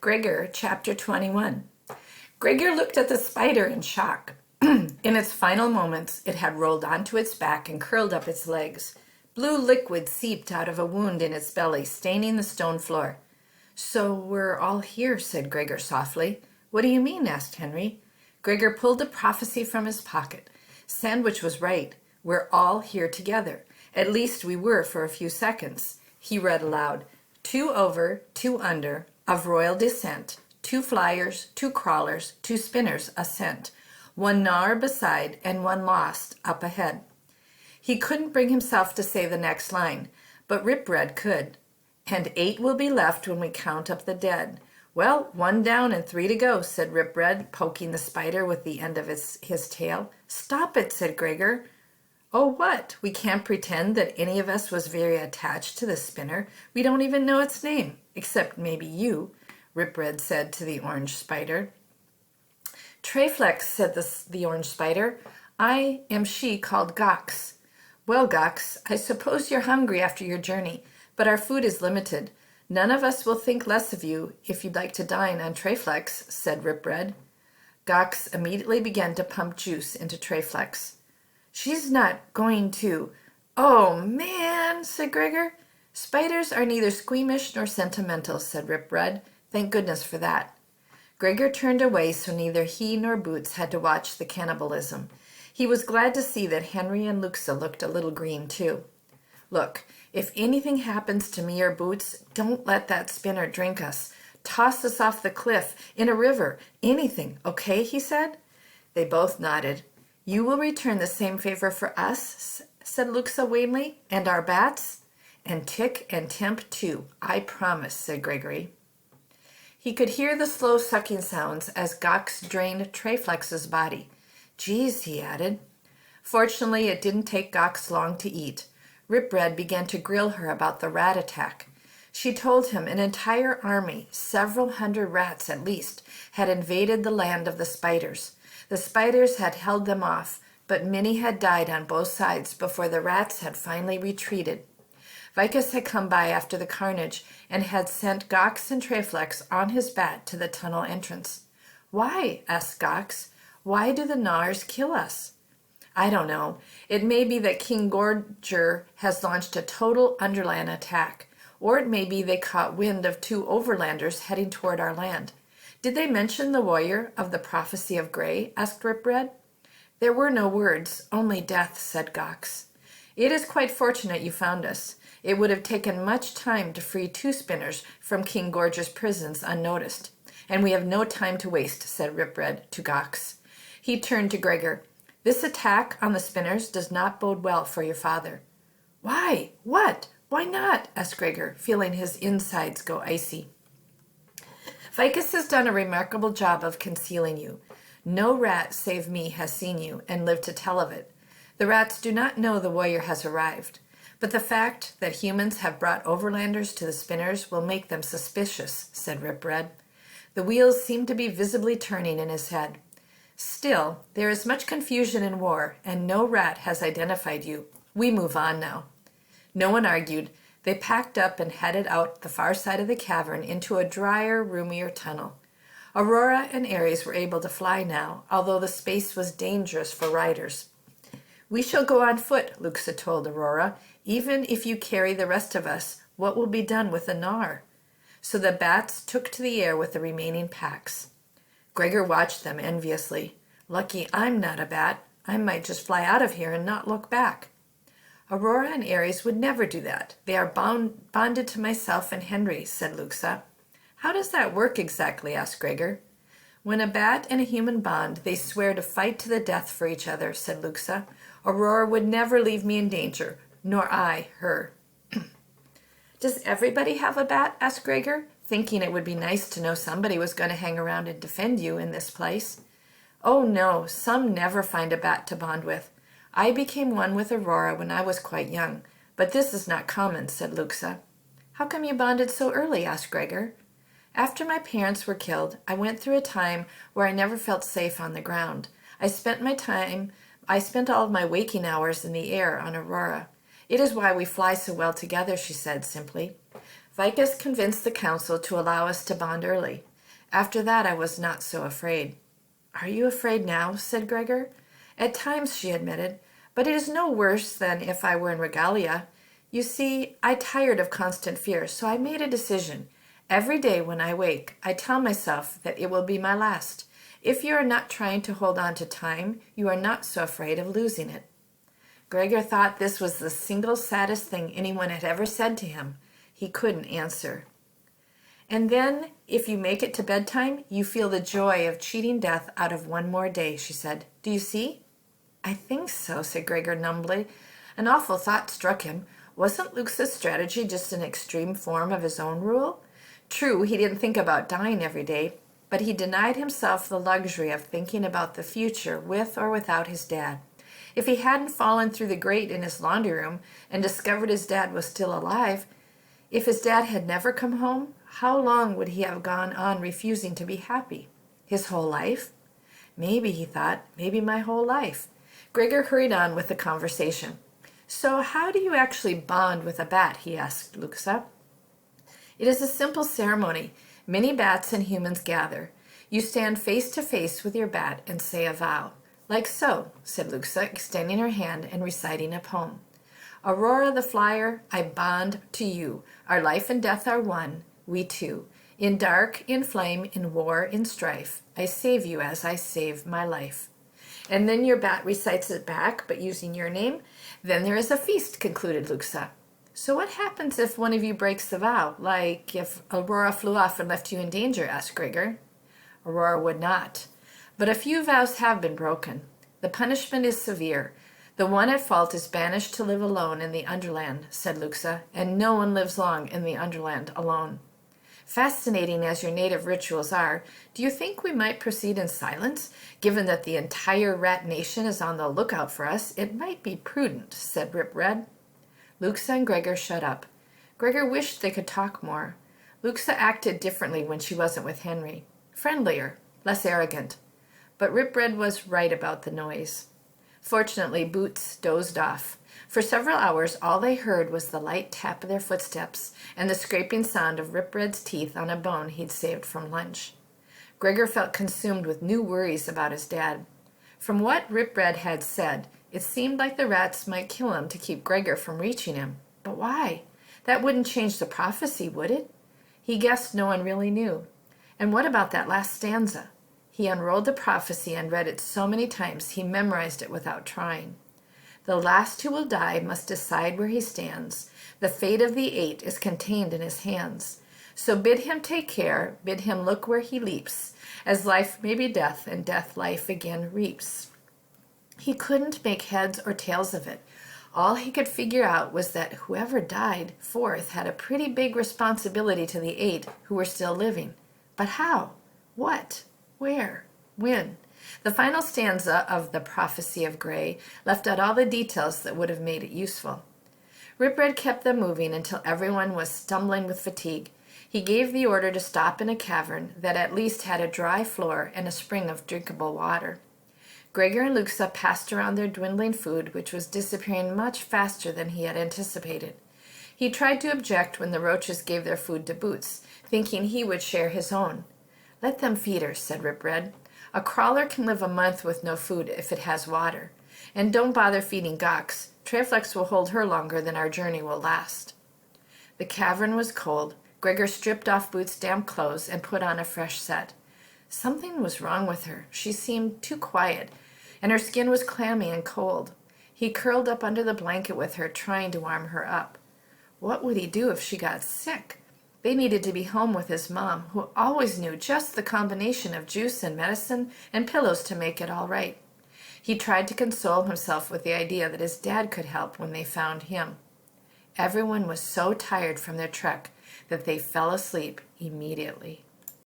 Gregor, chapter 21. Gregor looked at the spider in shock. In its final moments, it had rolled onto its back and curled up its legs. Blue liquid seeped out of a wound in its belly, staining the stone floor. "So we're all here," said Gregor softly. "What do you mean?" asked Henry. Gregor pulled a prophecy from his pocket. Sandwich was right. "We're all here together. At least we were for a few seconds." He read aloud, 2 over, 2 under, of royal descent, 2 flyers, 2 crawlers, 2 spinners ascent, 1 gnawer beside, and 1 lost up ahead. He couldn't bring himself to say the next line, but Rip Red could. "And 8 will be left when we count up the dead." "Well, 1 down and 3 to go," said Rip Red, poking the spider with the end of his tail. "Stop it," said Gregor. "Oh, what? We can't pretend that any of us was very attached to the spinner. We don't even know its name, except maybe you," Rip Red said to the orange spider. "Treflex," said the orange spider. "I am she called Gox." "Well, Gox, I suppose you're hungry after your journey, but our food is limited. None of us will think less of you if you'd like to dine on Treflex," said Rip Red. Gox immediately began to pump juice into Treflex. "She's not going to—" "Oh, man," said Gregor. "Spiders are neither squeamish nor sentimental," said Rip Red. "Thank goodness for that." Gregor turned away so neither he nor Boots had to watch the cannibalism. He was glad to see that Henry and Luxa looked a little green, too. "Look, if anything happens to me or Boots, don't let that spinner drink us. Toss us off the cliff, in a river, anything, okay?" he said. They both nodded. "You will return the same favor for us," said Luxa wanly, "and our bats?" "And Tick and Temp, too, I promise," said Gregory. He could hear the slow sucking sounds as Gox drained Treflex's body. "Geez," he added. Fortunately, it didn't take Gox long to eat. Rip Red began to grill her about the rat attack. She told him an entire army, several hundred rats at least, had invaded the land of the spiders. The spiders had held them off, but many had died on both sides before the rats had finally retreated. Vicus had come by after the carnage and had sent Gox and Treflex on his bat to the tunnel entrance. "Why?" asked Gox. "Why do the gnawers kill us?" "I don't know. It may be that King Gorger has launched a total underland attack, or it may be they caught wind of 2 Overlanders heading toward our land." "Did they mention the warrior of the prophecy of Grey?" asked Rip Red. "There were no words, only death," said Gox. "It is quite fortunate you found us. It would have taken much time to free 2 spinners from King Gorger's prisons unnoticed. And we have no time to waste," said Rip Red to Gox. He turned to Gregor. "This attack on the spinners does not bode well for your father." "Why? What? Why not?" asked Gregor, feeling his insides go icy. "Vicus has done a remarkable job of concealing you. No rat save me has seen you and lived to tell of it. The rats do not know the warrior has arrived. But the fact that humans have brought Overlanders to the spinners will make them suspicious," said Rip Red. The wheels seemed to be visibly turning in his head. "Still, there is much confusion in war, and no rat has identified you. We move on now." No one argued. They packed up and headed out the far side of the cavern into a drier, roomier tunnel. Aurora and Aries were able to fly now, although the space was dangerous for riders. "We shall go on foot," Luxa told Aurora. "Even if you carry the rest of us, what will be done with the gnawer?" So the bats took to the air with the remaining packs. Gregor watched them enviously. "Lucky I'm not a bat. I might just fly out of here and not look back." "Aurora and Aries would never do that. They are bonded to myself and Henry," said Luxa. "How does that work exactly?" asked Gregor. "When a bat and a human bond, they swear to fight to the death for each other," said Luxa. "Aurora would never leave me in danger, nor I her." "Does everybody have a bat?" asked Gregor, thinking it would be nice to know somebody was going to hang around and defend you in this place. "Oh, no, some never find a bat to bond with. I became one with Aurora when I was quite young, but this is not common," said Luxa. "How come you bonded so early?" asked Gregor. "After my parents were killed, I went through a time where I never felt safe on the ground. I spent all of my waking hours in the air on Aurora. It is why we fly so well together," she said simply. "Vicus convinced the council to allow us to bond early. After that, I was not so afraid. Are you afraid now? Said Gregor. At times, she admitted, but it is no worse than if I were in regalia. You see, I tired of constant fear, so I made a decision. Every day when I wake, I tell myself that it will be my last. If you are not trying to hold on to time, you are not so afraid of losing it. Gregor thought this was the single saddest thing anyone had ever said to him. He couldn't answer. And then, if you make it to bedtime, you feel the joy of cheating death out of one more day, she said. Do you see? I think so, said Gregor numbly. An awful thought struck him. Wasn't Luxa's strategy just an extreme form of his own rule? True, he didn't think about dying every day, but he denied himself the luxury of thinking about the future with or without his dad. If he hadn't fallen through the grate in his laundry room and discovered his dad was still alive, if his dad had never come home, how long would he have gone on refusing to be happy? His whole life? Maybe, he thought, maybe my whole life. Gregor hurried on with the conversation. So how do you actually bond with a bat? He asked Luxa. It is a simple ceremony. Many bats and humans gather. You stand face to face with your bat and say a vow. Like so, said Luxa, extending her hand and reciting a poem. Aurora the flyer, I bond to you. Our life and death are one, we two. In dark, in flame, in war, in strife, I save you as I save my life. And then your bat recites it back, but using your name. Then there is a feast, concluded Luxa. So what happens if one of you breaks the vow? Like if Aurora flew off and left you in danger, asked Gregor. Aurora would not. But a few vows have been broken. The punishment is severe. The one at fault is banished to live alone in the Underland, said Luxa, and no one lives long in the Underland alone. Fascinating as your native rituals are, do you think we might proceed in silence? Given that the entire rat nation is on the lookout for us, it might be prudent, said Rip Red. Luxa and Gregor shut up. Gregor wished they could talk more. Luxa acted differently when she wasn't with Henry. Friendlier, less arrogant. But Rip Red was right about the noise. Fortunately, Boots dozed off. For several hours, all they heard was the light tap of their footsteps and the scraping sound of Rip Red's teeth on a bone he'd saved from lunch. Gregor felt consumed with new worries about his dad. From what Rip Red had said, it seemed like the rats might kill him to keep Gregor from reaching him. But why? That wouldn't change the prophecy, would it? He guessed no one really knew. And what about that last stanza? He unrolled the prophecy and read it so many times he memorized it without trying. The last who will die must decide where he stands. The fate of the 8 is contained in his hands. So bid him take care, bid him look where he leaps, as life may be death, and death life again reaps. He couldn't make heads or tails of it. All he could figure out was that whoever died fourth had a pretty big responsibility to the 8 who were still living. But how? What? Where? When? The final stanza of the Prophecy of Grey left out all the details that would have made it useful. Rip Red kept them moving until everyone was stumbling with fatigue. He gave the order to stop in a cavern that at least had a dry floor and a spring of drinkable water. Gregor and Luxa passed around their dwindling food, which was disappearing much faster than he had anticipated. He tried to object when the roaches gave their food to Boots, thinking he would share his own. Let them feed her, said Rip Red. A crawler can live a month with no food if it has water. And don't bother feeding Gox. Treflex will hold her longer than our journey will last. The cavern was cold. Gregor stripped off Boots' damp clothes and put on a fresh set. Something was wrong with her. She seemed too quiet, and her skin was clammy and cold. He curled up under the blanket with her, trying to warm her up. What would he do if she got sick? They needed to be home with his mom, who always knew just the combination of juice and medicine and pillows to make it all right. He tried to console himself with the idea that his dad could help when they found him. Everyone was so tired from their trek that they fell asleep immediately.